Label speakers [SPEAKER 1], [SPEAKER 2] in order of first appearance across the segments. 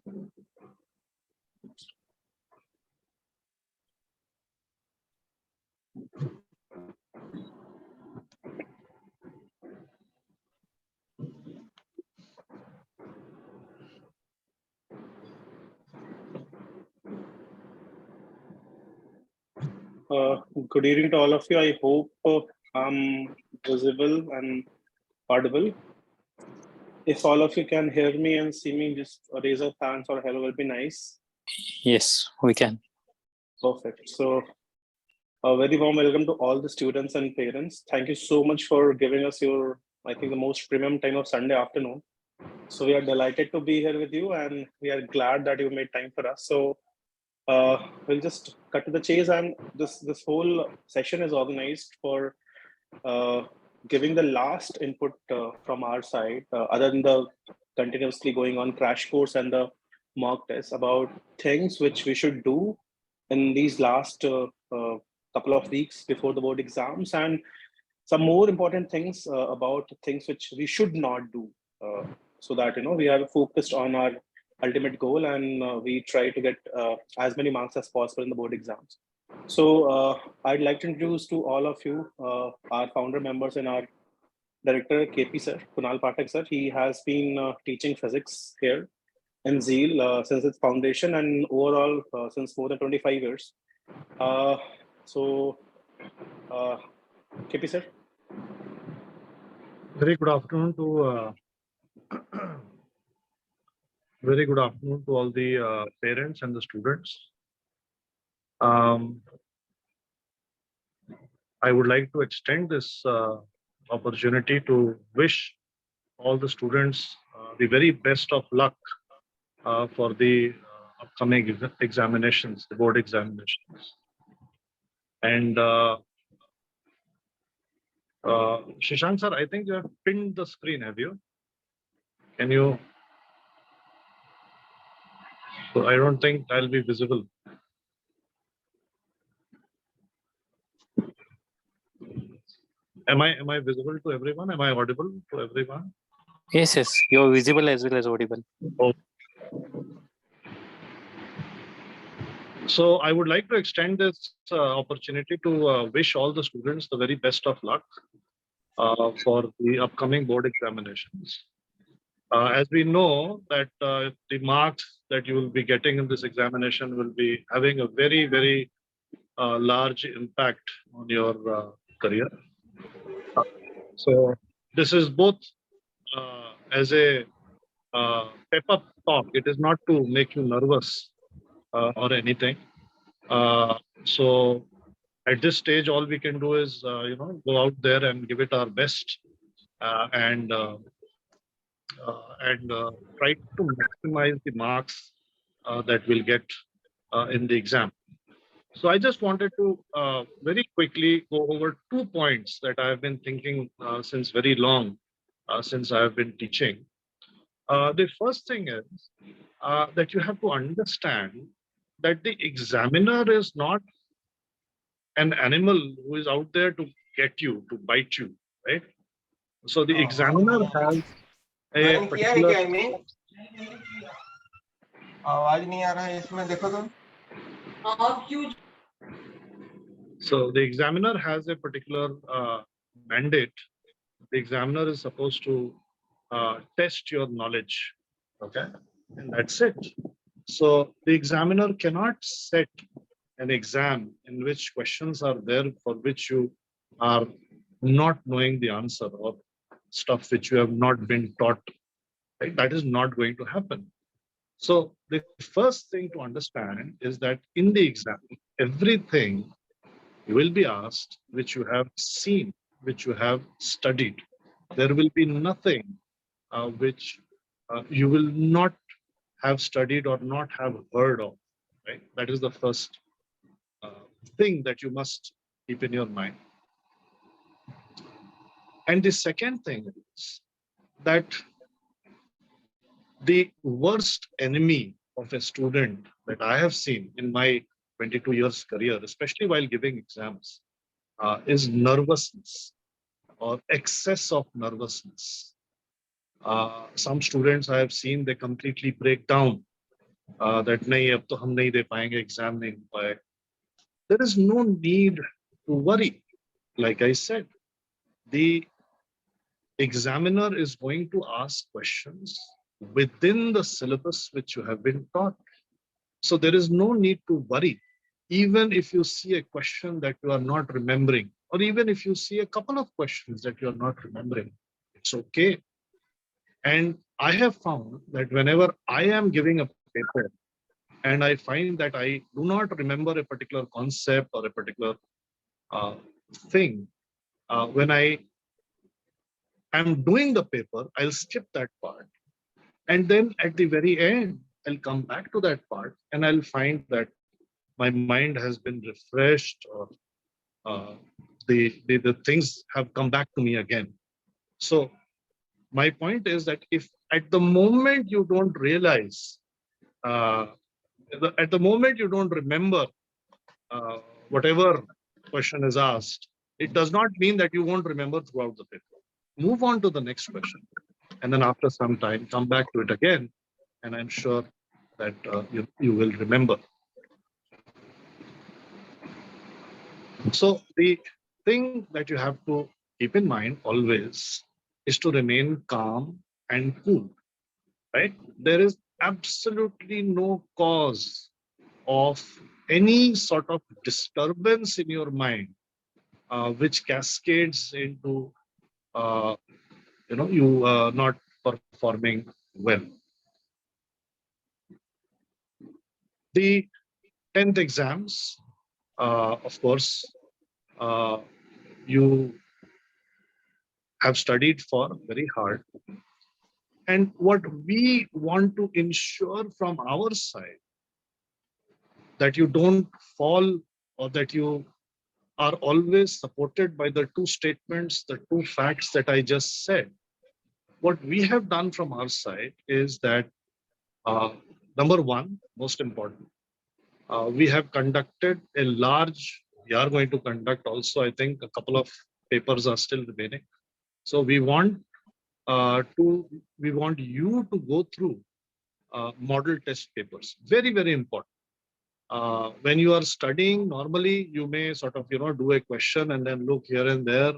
[SPEAKER 1] Good evening to all of you. I hope I'm visible and audible. If all of you can hear me and see me, just a raise of hands or hello will be nice.
[SPEAKER 2] Yes, we can.
[SPEAKER 1] Perfect. So a very warm welcome to all the students and parents. Thank you so much for giving us your, I think, the most premium time of Sunday afternoon. So we are delighted to be here with you and we are glad that you made time for us. So we'll just cut to the chase, and this whole session is organized for giving the last input from our side, other than the continuously going on crash course and the mock test, about things which we should do in these last couple of weeks before the board exams, and some more important things about things which we should not do, so that we are focused on our ultimate goal and we try to get as many marks as possible in the board exams. So I'd like to introduce to all of you our founder members and our director, KP sir, Kunal Pathak sir. He has been teaching physics here in ZeAl since its foundation and overall since more than 25 years. KP sir.
[SPEAKER 3] Very good afternoon to very good afternoon to all the parents and the students. I would like to extend this opportunity to wish all the students the very best of luck for the upcoming examinations, the board examinations. And Shashank sir, I think you have pinned the screen, have you? Can you? So I don't think I'll be visible. Am I visible to everyone? Am I audible to everyone?
[SPEAKER 2] Yes, you're visible as well as audible.
[SPEAKER 3] Oh. So I would like to extend this opportunity to wish all the students the very best of luck for the upcoming board examinations. As we know that the marks that you will be getting in this examination will be having a very, very large impact on your career. So this is both as a pep-up talk. It is not to make you nervous or anything. So at this stage, all we can do is go out there and give it our best and try to maximize the marks that we'll get in the exam. So I just wanted to very quickly go over 2 points that I have been thinking since very long, since I have been teaching. The first thing is that you have to understand that the examiner is not an animal who is out there to get you, to bite you, right? So the examiner has a particular... So the examiner has a particular mandate. The examiner is supposed to test your knowledge, okay? And that's it. So the examiner cannot set an exam in which questions are there for which you are not knowing the answer, or stuff which you have not been taught, right? That is not going to happen. So the first thing to understand is that in the exam, everything you will be asked which you have seen, which you have studied. There will be nothing which you will not have studied or not have heard of, right? That is the first thing that you must keep in your mind. And the second thing is that the worst enemy of a student that I have seen in my 22 years career, especially while giving exams, is nervousness or excess of nervousness. Some students I have seen, they completely break down that nahi, ab to hum nahi de payenge, exam nahi ho paye. There is no need to worry. Like I said, the examiner is going to ask questions within the syllabus which you have been taught. So there is no need to worry. Even if you see a question that you are not remembering, or even if you see a couple of questions that you are not remembering, it's okay. And I have found that whenever I am giving a paper and I find that I do not remember a particular concept or a particular uh, thing, when I am doing the paper, I'll skip that part. And then at the very end, I'll come back to that part and I'll find that my mind has been refreshed, or uh, the things have come back to me again. So my point is that if at the moment you don't realize, uh, at the moment you don't remember uh, whatever question is asked, it does not mean that you won't remember throughout the paper. Move on to the next question. And then after some time, come back to it again. And I'm sure that you will remember. So the thing that you have to keep in mind always is to remain calm and cool, right? There is absolutely no cause of any sort of disturbance in your mind, which cascades into you not performing well. The 10th exams, of course, you have studied for very hard. And what we want to ensure from our side, that you don't fall, or that you are always supported by the two statements, the two facts that I just said. What we have done from our side is that, number one, most important, we have conducted a large, we are going to conduct also, I think a couple of papers are still remaining. So we want you to go through model test papers. Very, very important. When you are studying, normally you may sort of, do a question and then look here and there,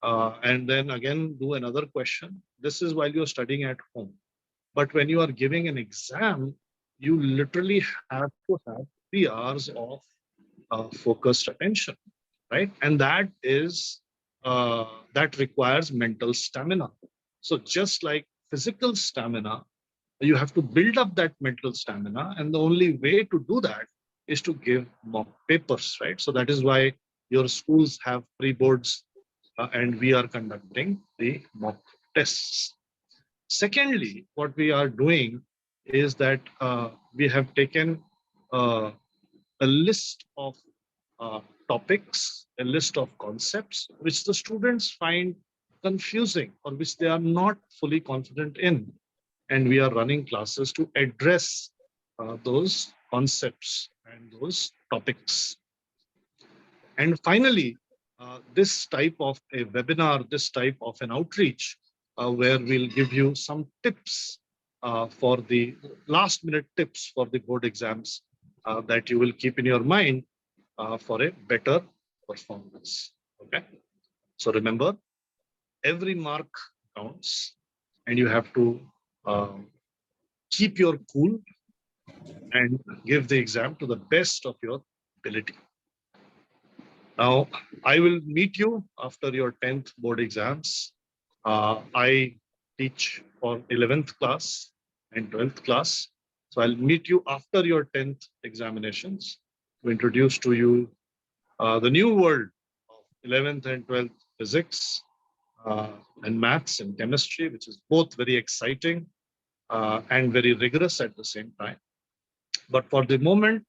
[SPEAKER 3] and then again do another question. This is while you're studying at home. But when you are giving an exam, you literally have to have 3 hours of focused attention, right? And that requires mental stamina. So just like physical stamina, you have to build up that mental stamina, and the only way to do that is to give mock papers, right? So that is why your schools have pre-boards, and we are conducting the mock tests. Secondly, what we are doing is that we have taken a list of topics, a list of concepts which the students find confusing or which they are not fully confident in. And we are running classes to address those concepts and those topics. And finally, this type of a webinar, this type of an outreach, where we'll give you some tips for the last minute tips for the board exams that you will keep in your mind for a better performance. Okay. So remember, every mark counts, and you have to keep your cool and give the exam to the best of your ability. Now, I will meet you after your 10th board exams. I teach for 11th class and 12th class. So I'll meet you after your 10th examinations to introduce to you the new world of 11th and 12th physics and maths and chemistry, which is both very exciting and very rigorous at the same time. But for the moment,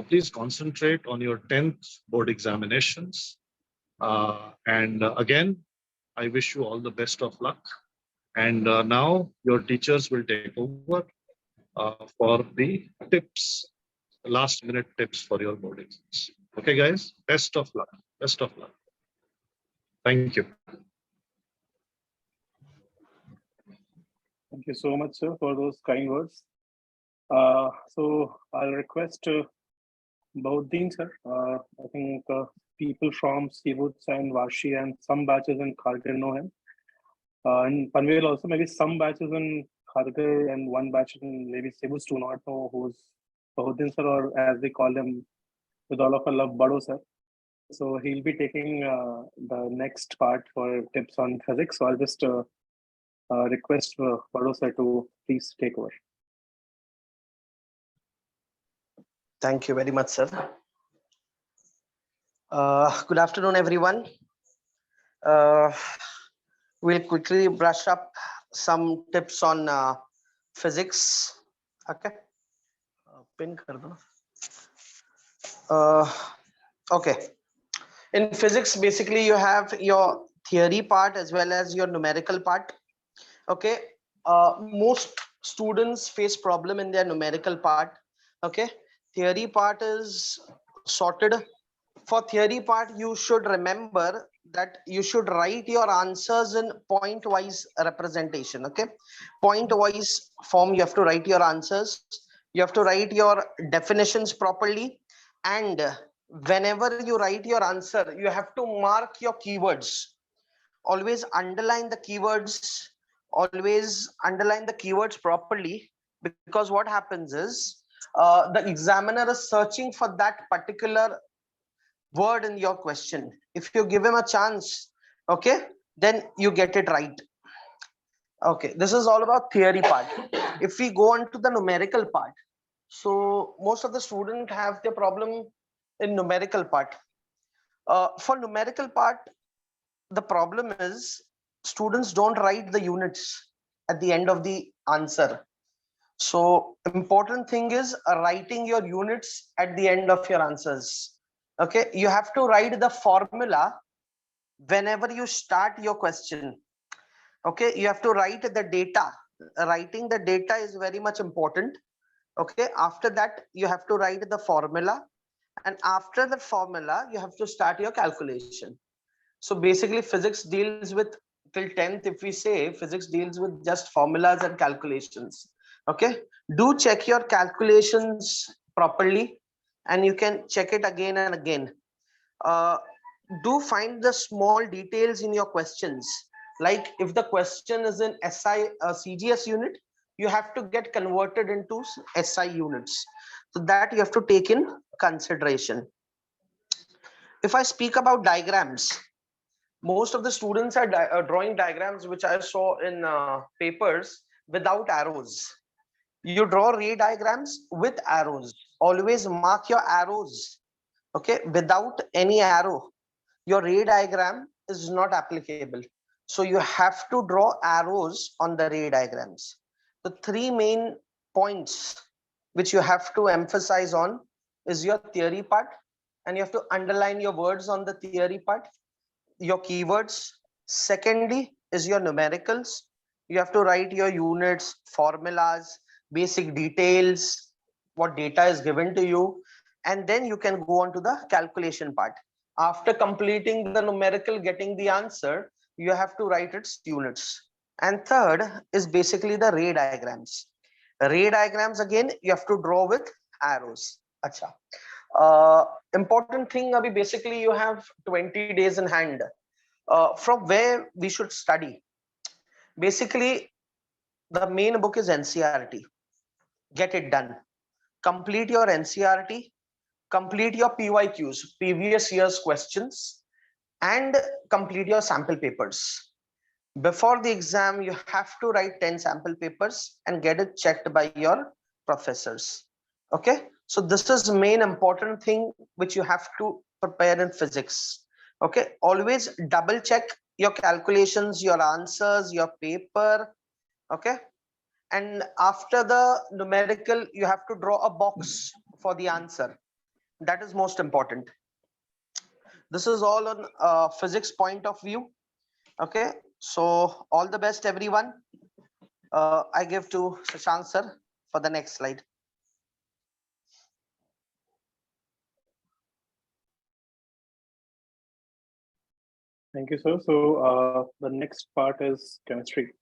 [SPEAKER 3] please concentrate on your 10th board examinations. And again, I wish you all the best of luck. And now your teachers will take over for the tips, last minute tips for your board exams. Okay, guys, best of luck. Best of luck. Thank you.
[SPEAKER 1] Thank you so much, sir, for those kind words. So I'll request Baudin sir. I think people from Kibbutz and Vashi and some batches in Kharkar know him. And Panvel also, maybe some batches in Kharkar and one batch in maybe Kibbutz do not know who's Baudin sir, or as we call him with all of our love, Bado sir. So he'll be taking the next part for tips on physics. So I'll just request Bado sir to please take over.
[SPEAKER 4] Thank you very much, sir. Good afternoon, everyone. We'll quickly brush up some tips on physics. Okay. Pin kar do. Okay. In physics, basically, you have your theory part as well as your numerical part. Okay. Most students face problem in their numerical part. Okay. Theory part is sorted. For theory part, you should remember that you should write your answers in point wise representation. Okay, point wise form, you have to write your answers, you have to write your definitions properly, and whenever you write your answer, you have to mark your keywords. Always underline the keywords, always underline the keywords properly, because what happens is the examiner is searching for that particular word in your question. If you give him a chance, okay, then you get it right. Okay, this is all about theory part. If we go on to the numerical part, so most of the students have their problem in numerical part. For numerical part, the problem is students don't write the units at the end of the answer. So important thing is writing your units at the end of your answers. Okay, you have to write the formula whenever you start your question. Okay, you have to write the data. Writing the data is very much important. Okay, after that you have to write the formula, and after the formula you have to start your calculation. So basically physics deals with till 10th, if we say physics deals with just formulas and calculations. Okay, do check your calculations properly, and you can check it again and again. Do find the small details in your questions. Like if the question is in SI CGS unit, you have to get converted into SI units. So that you have to take in consideration. If I speak about diagrams, most of the students are drawing diagrams which I saw in papers without arrows. You draw ray diagrams with arrows. Always mark your arrows. Okay, without any arrow, your ray diagram is not applicable. So you have to draw arrows on the ray diagrams. The three main points which you have to emphasize on is your theory part, and you have to underline your words on the theory part, your keywords. Secondly is your numericals. You have to write your units, formulas, basic details, what data is given to you, and then you can go on to the calculation part. After completing the numerical, getting the answer, you have to write its units. And third is basically the ray diagrams. Ray diagrams, again, you have to draw with arrows. Acha. Important thing, abhi basically you have 20 days in hand. From where we should study? Basically, the main book is NCERT. Get it done. Complete your NCERT, complete your PYQs, previous year's questions, and complete your sample papers. Before the exam, you have to write 10 sample papers and get it checked by your professors. Okay, so this is the main important thing which you have to prepare in physics. Okay, always double check your calculations, your answers, your paper. Okay, and after the numerical, you have to draw a box for the answer. That is most important. This is all on physics point of view. Okay, so all the best, everyone. I give to Shashank sir for the next slide.
[SPEAKER 1] Thank you, sir. So the next part is chemistry.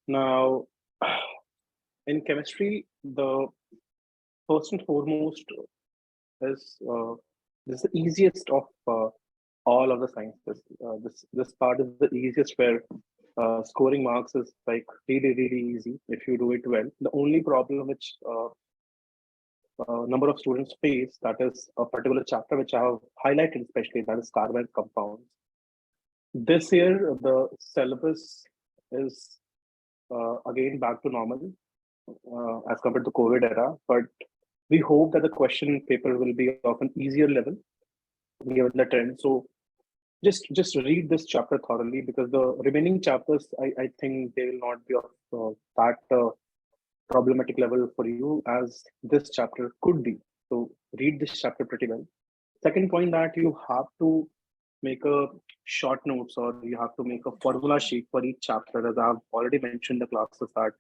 [SPEAKER 1] Now, in chemistry, the first and foremost is this is the easiest of all of the sciences. This part is the easiest, where scoring marks is like really easy if you do it well. The only problem which number of students face, that is a particular chapter which I have highlighted, especially, that is carbon compounds. This year the syllabus is again back to normal as compared to COVID era, but we hope that the question paper will be of an easier level given the trend. So just read this chapter thoroughly, because the remaining chapters, I think they will not be of that problematic level for you as this chapter could be. So read this chapter pretty well. Second point, that you have to make a short notes, or you have to make a formula sheet for each chapter. As I've already mentioned, the classes that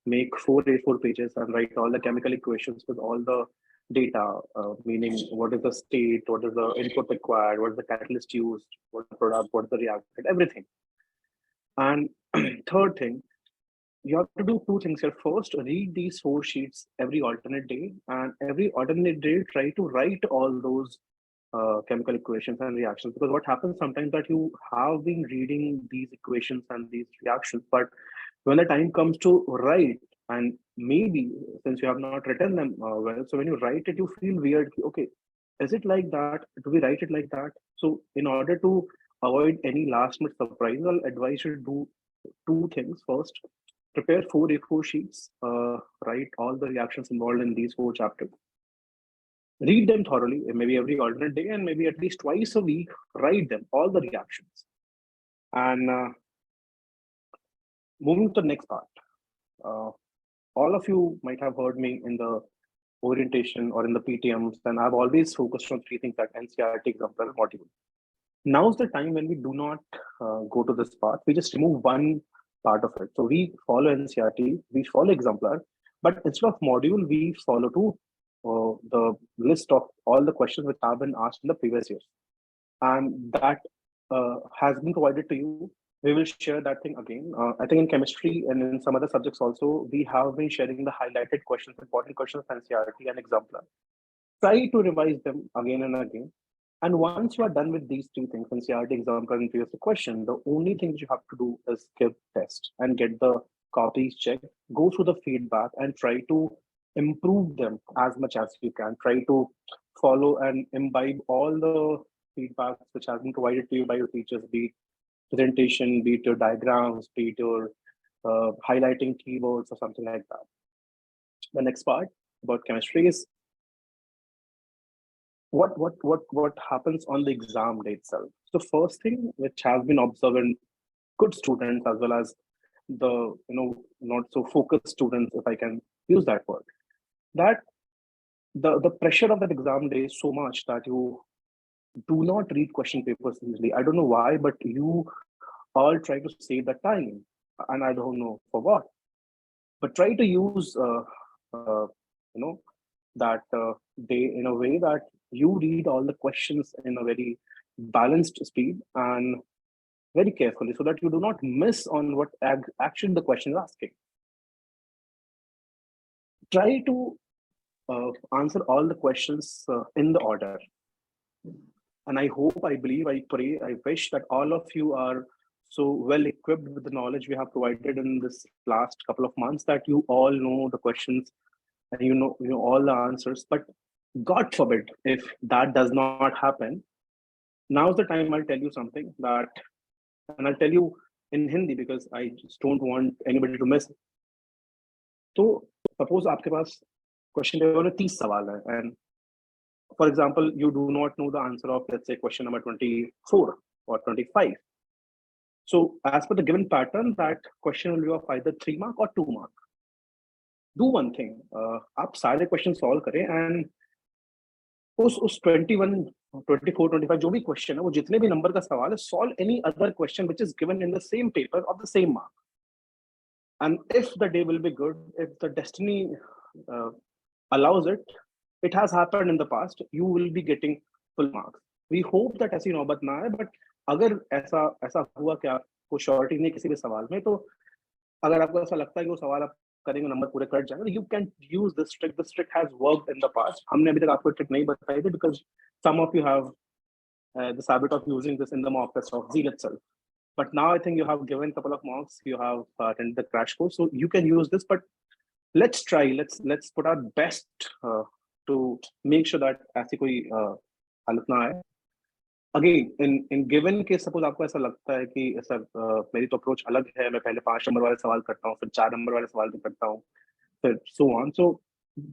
[SPEAKER 1] make 4 A4 pages and write all the chemical equations with all the data, meaning what is the state, what is the input required, what is the catalyst used, what is the product, what is the reactant, everything. And third thing, you have to do 2 things here. First, read these 4 sheets every alternate day, and every alternate day try to write all those chemical equations and reactions. Because what happens sometimes, that you have been reading these equations and these reactions, but when the time comes to write, and maybe since you have not written them well, so when you write it, you feel weird. Okay, is it like that? Do we write it like that? So in order to avoid any last minute surprise, I'll advise you to do 2 things. First, prepare 4 A4 sheets, write all the reactions involved in these 4 chapters. Read them thoroughly, maybe every alternate day, and maybe at least twice a week, write them, all the reactions. And moving to the next part, all of you might have heard me in the orientation or in the PTMs, and I've always focused on 3 things: that NCERT, example, module. Now's the time when we do not go to this part. We just remove one part of it. So we follow NCERT, we follow exemplar, but instead of module, we follow to the list of all the questions which have been asked in the previous years. And that has been provided to you. We will share that thing again. I think in chemistry and in some other subjects also, we have been sharing the highlighted questions, important questions of NCERT and exemplar. Try to revise them again and again. And once you are done with these 3 things, NCERT, exemplar, and previous question, the only thing you have to do is give test and get the copies checked, go through the feedback, and try to improve them as much as you can. Try to follow and imbibe all the feedbacks which has been provided to you by your teachers, be it presentation, be it your diagrams, be it your highlighting keywords or something like that. The next part about chemistry is what happens on the exam day itself. So first thing which has been observed in good students as well as the not so focused students, if I can use that word, that the pressure of that exam day is so much that you do not read question papers easily. I don't know why, but you all try to save the time, and I don't know for what. But try to use that day in a way that you read all the questions in a very balanced speed and very carefully, so that you do not miss on what actually the question is asking. Try to answer all the questions in the order. And I hope, I believe, I pray, I wish that all of you are so well equipped with the knowledge we have provided in this last couple of months, that you all know the questions and you know all the answers. But God forbid if that does not happen, now's the time I'll tell you something that, and I'll tell you in Hindi because I just don't want anybody to miss. So suppose आपके पास question paper में 30 सवाल है, and for example, you do not know the answer of, let's say, question number 24 or 25. So as per the given pattern, that question will be of either 3 mark or 2 mark. Do one thing, आप सारे question solve करें, and उस 21, 24, 25 जो भी question है, वो जितने भी number का सवाल है, solve any other question which is given in the same paper of the same mark. And if the day will be good, if the destiny allows it, it has happened in the past, you will be getting full marks. We hope that ऐसी नौबत ना आए, but अगर ऐसा हुआ कि आपको surety नहीं किसी भी सवाल में, तो अगर आपको ऐसा लगता है कि वो सवाल आप करेंगे नंबर पूरे कट जाएंगे. You can use this trick. This trick has worked in the past. हमने अभी तक आपको trick नहीं बताई थी because some of you have this habit of using this in the mock test of ZeAl itself. But now I think you have given a couple of mocks. You have attended the crash course, so you can use this. But let's try. Let's put our best to make sure that ऐसी कोई हालत ना आए. Again, in given case suppose आपको ऐसा लगता है कि ऐसा मेरी तो अप्रोच अलग है, मैं पहले 5 नंबर वाले सवाल करता हूँ, फिर 4 नंबर वाले सवाल भी करता हूँ, फिर so on. So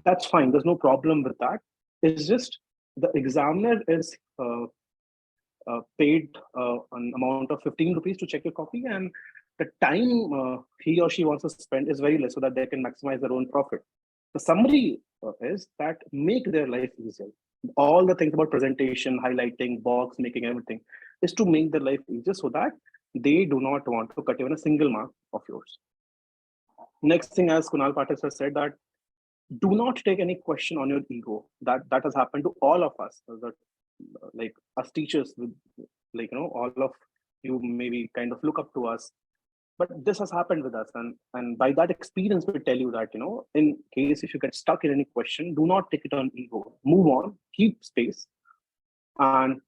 [SPEAKER 1] that's fine. There's no problem with that. It's just the examiner is paid an amount of 15 rupees to check your copy, and the time he or she wants to spend is very less so that they can maximize their own profit. The summary is that make their life easier. All the things about presentation, highlighting, box, making everything is to make their life easier so that they do not want to cut even a single mark of yours. Next thing, as Kunal Patel has said, that do not take any question on your ego. That has happened to all of us. That, like us teachers, like all of you maybe kind of look up to us. But this has happened with us, and by that experience, we tell you that in case if you get stuck in any question, do not take it on ego. Move on, keep space, and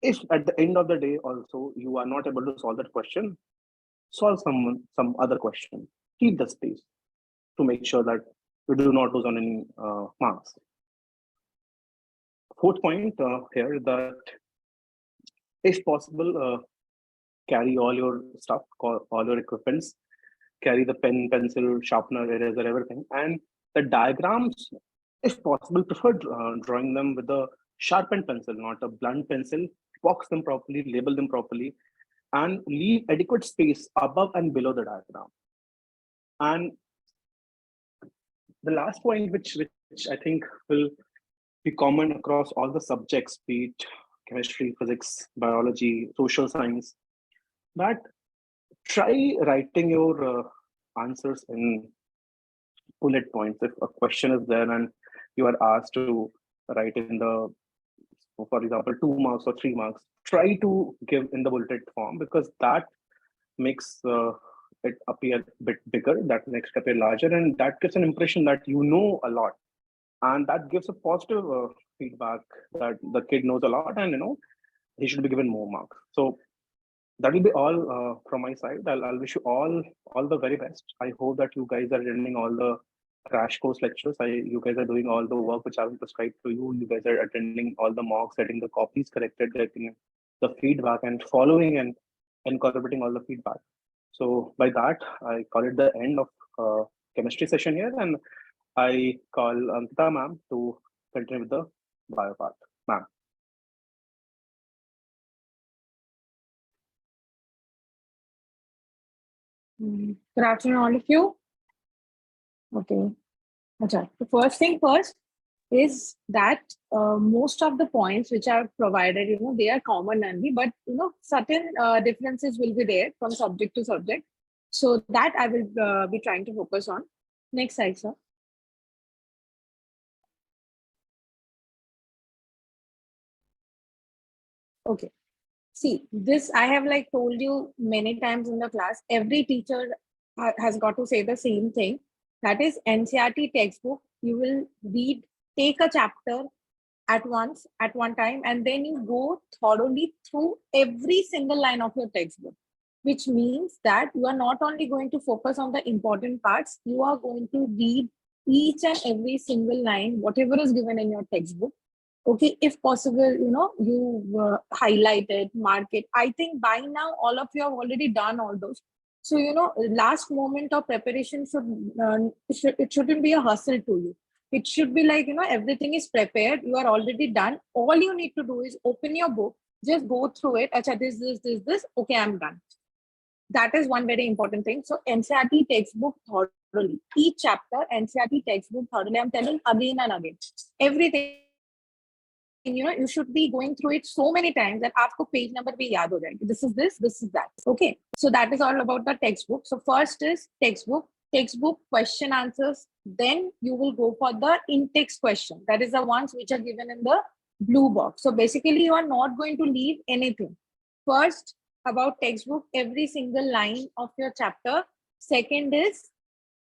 [SPEAKER 1] if at the end of the day also you are not able to solve that question, solve some other question. Keep the space to make sure that you do not lose on any marks. Fourth point here is that if possible, carry all your stuff, all your equipments, carry the pen, pencil, sharpener, eraser, everything. And the diagrams, if possible, prefer drawing them with a sharpened pencil, not a blunt pencil. Box them properly, label them properly, and leave adequate space above and below the diagram. And the last point, which I think will be common across all the subjects, be it chemistry, physics, biology, social science, that try writing your answers in bullet points. If a question is there and you are asked to write in the, for example, 2 marks or 3 marks, try to give in the bullet form, because that makes it appear a bit bigger, that makes it appear larger, and that gives an impression that you know a lot, and that gives a positive feedback that the kid knows a lot, and he should be given more marks. So that will be all from my side. I'll wish you all the very best. I hope that you guys are attending all the crash course lectures. You guys are doing all the work which I will prescribe to you. You guys are attending all the mocks, getting the copies corrected, getting the feedback, and following and incorporating all the feedback. So by that, I call it the end of chemistry session here, and I call Ankita ma'am to continue with the bio part. Ma'am.
[SPEAKER 5] Good afternoon, all of you. Okay. The first thing first is that most of the points which are provided, they are common only, but certain differences will be there from subject to subject. So that I will be trying to focus on. Next slide, sir. Okay. See, this I have told you many times in the class. Every teacher has got to say the same thing. That is NCERT textbook. You will read, take a chapter at once, at one time, and then you go thoroughly through every single line of your textbook, which means that you are not only going to focus on the important parts, you are going to read each and every single line, whatever is given in your textbook. Okay, if possible, you highlight it, mark it. I think by now, all of you have already done all those. So, last moment of preparation it shouldn't be a hustle to you. It should be everything is prepared. You are already done. All you need to do is open your book, just go through it. Acha, this. Okay, I'm done. That is one very important thing. So NCERT textbook thoroughly. Each chapter, NCERT textbook thoroughly. I'm telling again and again. Everything. You should be going through it so many times that aapko page number bhi yaad ho jayega. This is this, this is that. Okay. So that is all about the textbook. So first is textbook question answers. Then you will go for the in-text question. That is the ones which are given in the blue box. So basically you are not going to leave anything. First, about textbook, every single line of your chapter. Second is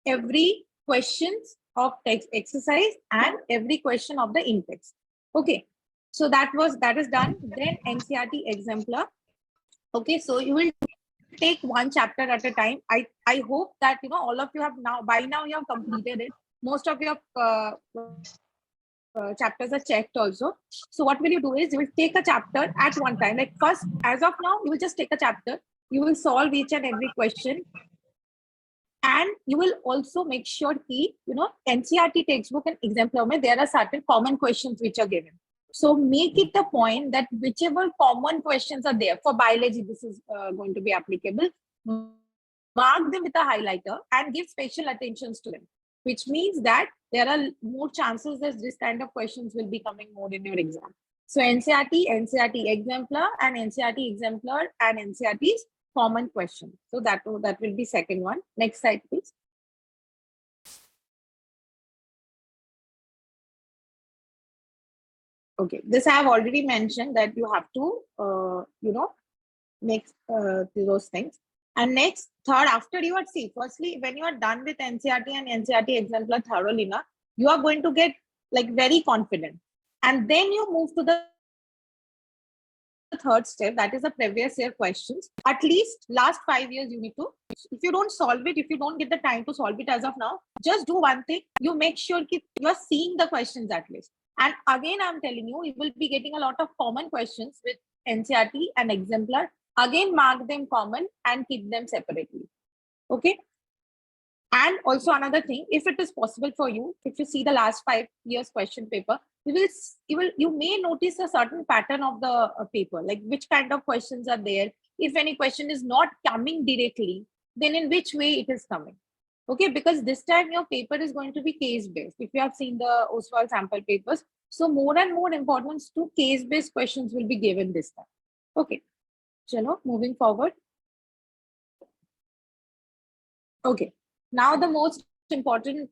[SPEAKER 5] every questions of text exercise and every question of the in-text. Okay, so that is done. Then NCERT exemplar. Okay, so you will take one chapter at a time. I hope that all of you have by now you have completed it. Most of your chapters are checked also. So what will you do is you will take a chapter at one time. Like first, as of now, you will just take a chapter. You will solve each and every question. And you will also make sure that, NCERT textbook and exemplar, there are certain common questions which are given. So make it a point that whichever common questions are there for biology, this is going to be applicable. Mark them with a highlighter and give special attentions to them, which means that there are more chances that this kind of questions will be coming more in your exam. So NCERT, NCERT exemplar, and NCERT exemplar and NCERT's common question. So that will be second one. Next slide, please. Okay, this I have already mentioned that you have to, make those things. And next, third, after you are firstly, when you are done with NCERT and NCERT exemplar thoroughly, you are going to get like very confident. And then you move to the third step, that is the previous year questions. At least last 5 years you need to, if you don't solve it, if you don't get the time to solve it as of now, just do one thing. You make sure you are seeing the questions at least. And again, I'm telling you, you will be getting a lot of common questions with NCERT and exemplar. Again, mark them common and keep them separately. Okay. And also another thing, if it is possible for you, if you see the last 5 years question paper, you may notice a certain pattern of the paper, like which kind of questions are there. If any question is not coming directly, then in which way it is coming. Okay, because this time your paper is going to be case-based. If you have seen the Oswald sample papers, so more and more importance to case-based questions will be given this time. Okay, so moving forward. Okay, now the most important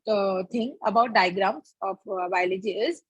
[SPEAKER 5] thing about diagrams of biology is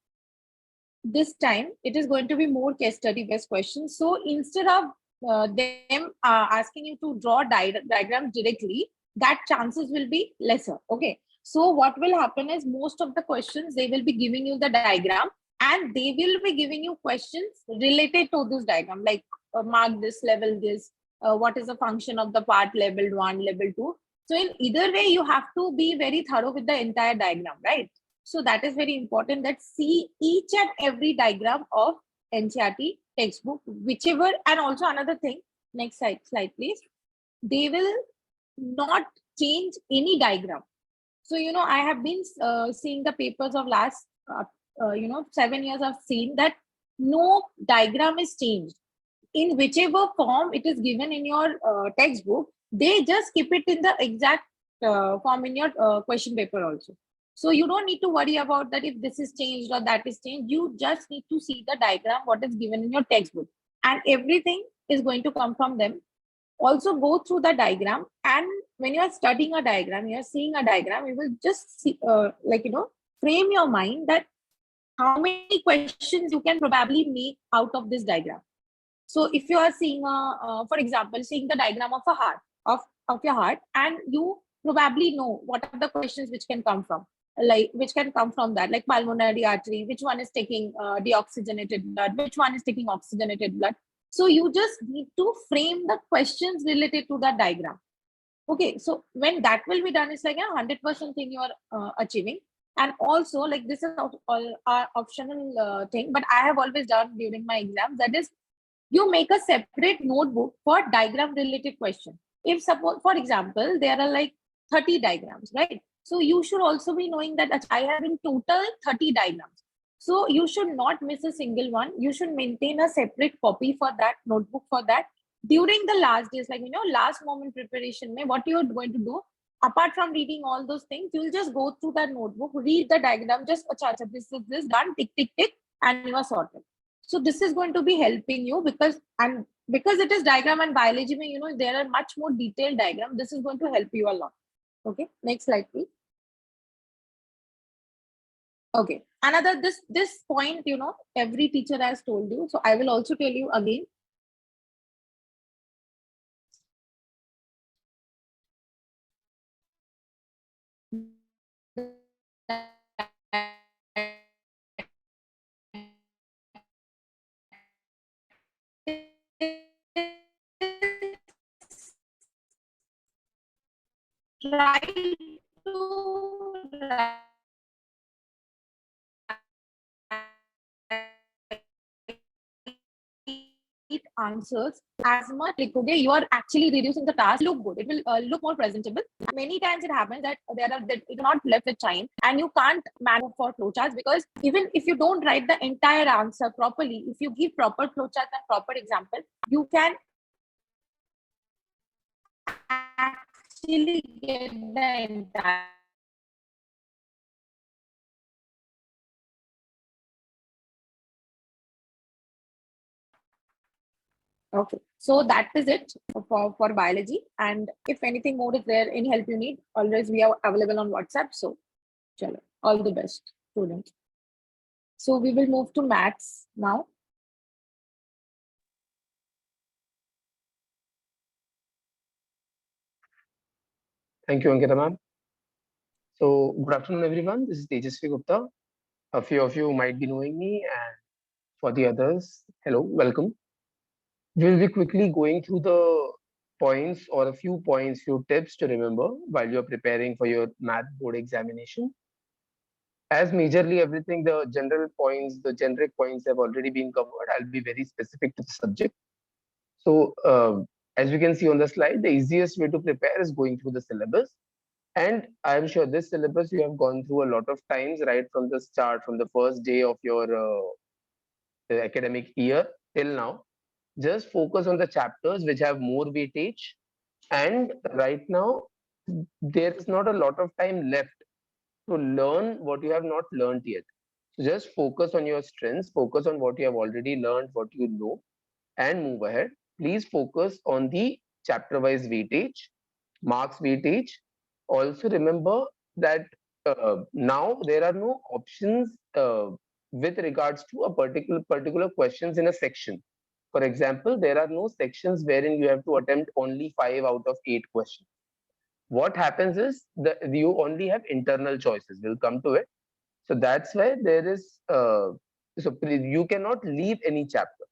[SPEAKER 5] this time it is going to be more case study based questions. So instead of them asking you to draw diagrams directly, that chances will be lesser. Okay, so what will happen is most of the questions, they will be giving you the diagram and they will be giving you questions related to this diagram, like mark this, level this, what is the function of the part, level 1, level 2. So in either way, you have to be very thorough with the entire diagram, right? So that is very important, that see each and every diagram of NCERT textbook, whichever. And also another thing, next slide please. They will not change any diagram. So, I have been seeing the papers of last, 7 years. I've seen that no diagram is changed. In whichever form it is given in your textbook, they just keep it in the exact form in your question paper also. So you don't need to worry about that if this is changed or that is changed. You just need to see the diagram, what is given in your textbook, and everything is going to come from them. Also go through the diagram, and when you are studying a diagram, you are seeing a diagram, you will just see, frame your mind that how many questions you can probably make out of this diagram. So if you are seeing, for example, seeing the diagram of a heart, of your heart, and you probably know what are the questions which can come from, that, like pulmonary artery, which one is taking deoxygenated blood, which one is taking oxygenated blood. So you just need to frame the questions related to that diagram. Okay, so when that will be done, it's like a 100% thing you are achieving. And also, like, this is all optional thing, but I have always done during my exams, that is, you make a separate notebook for diagram related question. If suppose, for example, there are like 30 diagrams, right? So you should also be knowing that I have in total 30 diagrams. So you should not miss a single one. You should maintain a separate copy for that, notebook for that. During the last days, like, last moment preparation, what you're going to do, apart from reading all those things, you'll just go through that notebook, read the diagram, just, this is this, done, tick, tick, tick, and you are sorted. So this is going to be helping you because it is diagram and biology, there are much more detailed diagram. This is going to help you a lot. Okay, next slide, please. Okay, another, this point, every teacher has told you. So I will also tell you again. try to answers as much लिखोगे, you are actually reducing the task. Look good. It will look more presentable. Many times it happens that you're not left with time, and you can't manage for flowcharts, because even if you don't write the entire answer properly, if you give proper flowcharts and proper example, you can actually get the entire. Okay, so that is it for biology. And if anything more is there, any help you need, always we are available on WhatsApp. So, chalo, all the best, students. So we will move to maths now.
[SPEAKER 6] Thank you, Ankita ma'am. So, good afternoon, everyone. This is Tejasvi Gupta. A few of you might be knowing me, and for the others, hello, welcome. We'll be quickly going through the points or a few points, few tips to remember while you're preparing for your math board examination. As majorly everything, the general points, the generic points have already been covered. I'll be very specific to the subject. So, as you can see on the slide, the easiest way to prepare is going through the syllabus. And I'm sure this syllabus you have gone through a lot of times, right from the start, from the first day of your academic year till now. Just focus on the chapters which have more weightage. And right now, there is not a lot of time left to learn what you have not learned yet. So just focus on your strengths, focus on what you have already learned, what you know, and move ahead. Please focus on the chapter-wise weightage, marks weightage. Also remember that now there are no options with regards to a particular questions in a section. For example, there are no sections wherein you have to attempt only 5 out of 8 questions. What happens is that you only have internal choices. We'll come to it. So that's why there is you cannot leave any chapter.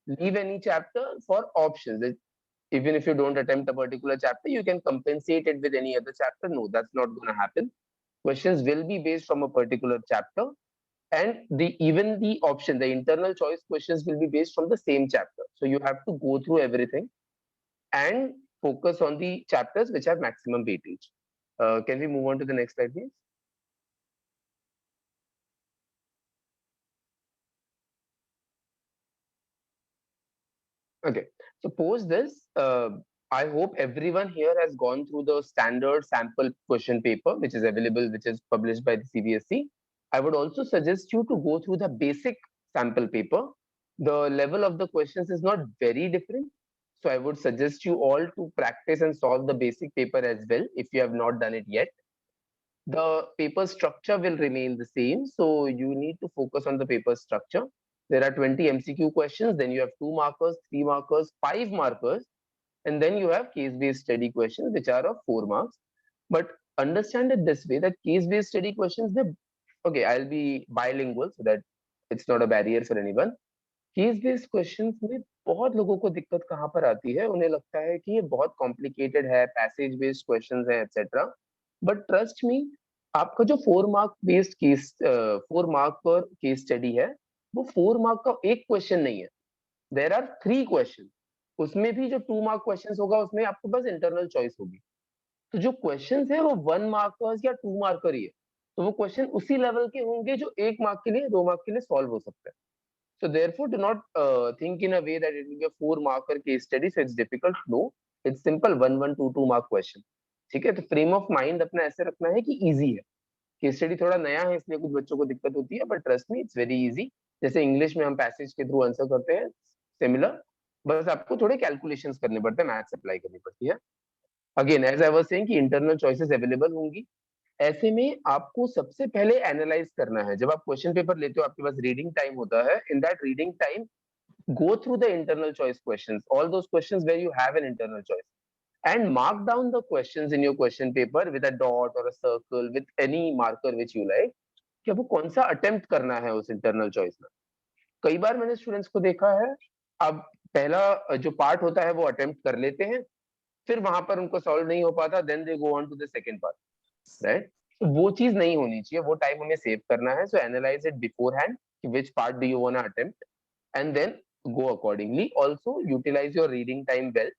[SPEAKER 6] Leave any chapter for options. Even if you don't attempt a particular chapter, you can compensate it with any other chapter. No, that's not going to happen. Questions will be based from a particular chapter, and even the option, the internal choice questions will be based from the same chapter. So you have to go through everything and focus on the chapters which have maximum weightage. Can we move on to the next slide, please? Okay, suppose this, I hope everyone here has gone through the standard sample question paper, which is available, which is published by the CBSE. I would also suggest you to go through the basic sample paper. The level of the questions is not very different. So I would suggest you all to practice and solve the basic paper as well, if you have not done it yet. The paper structure will remain the same. So you need to focus on the paper structure. There are 20 MCQ questions, then you have 2 markers, 3 markers, 5 markers, and then you have case-based study questions, which are of 4 marks. But understand it this way, that case-based study questions, okay, I'll be bilingual so that it's not a barrier for anyone. Case-based questions में बहुत लोगों को दिक्कत कहाँ पर आती है, उन्हें लगता है कि ये बहुत complicated है, passage-based questions हैं, etc. But trust me, आपका जो 4 mark based case 4 mark पर case study है, वो 4 mark का एक question नहीं है. There are 3 questions. उसमें भी जो 2 mark questions होगा, उसमें आपके पास internal choice होगी. तो जो questions है वो 1 markers या 2 marker ही है. तो वो question उसी level के होंगे जो 1 mark के लिए 2 mark के लिए solve हो सकता है. So therefore, do not think in a way that it will be a 4 marker case study. So it's difficult. No, it's simple 1, 1, 2, 2 mark question. ठीक है, तो frame of mind अपना ऐसे रखना है कि easy है. Case study थोड़ा नया है, इसलिए कुछ बच्चों को दिक्कत होती है, but trust me, it's very easy. जैसे इंग्लिश में हम पैसेज के थ्रू आंसर करते हैं, सिमिलर, बस आपको थोड़े कैलकुलेशंस करने पड़ते हैं, मैथ्स अप्लाई करनी पड़ती है. Again as I was saying कि इंटरनल चॉइसेस अवेलेबल होंगी. ऐसे में आपको सबसे पहले एनालाइज करना है. जब आप क्वेश्चन पेपर लेते हो, आपके पास रीडिंग टाइम होता है. In that reading time, go through the internal choice questions, all those questions where you have an internal choice, and mark down the questions in your question paper with a dot or a circle, with any marker which you like, कि आपको कौन सा attempt करना है उस internal choice में. कई बार मैंने स्टूडेंट्स को देखा है, अब पहला जो पार्ट होता है वो अटेम्प्ट कर लेते हैं, फिर वहां पर उनको सॉल्व नहीं हो पाता, then they go on to the second part, right? तो वो चीज नहीं होनी चाहिए, वो टाइम हमें सेव करना है. So analyse it beforehand, which part do you want to attempt, and then go accordingly. Also utilize your reading time well.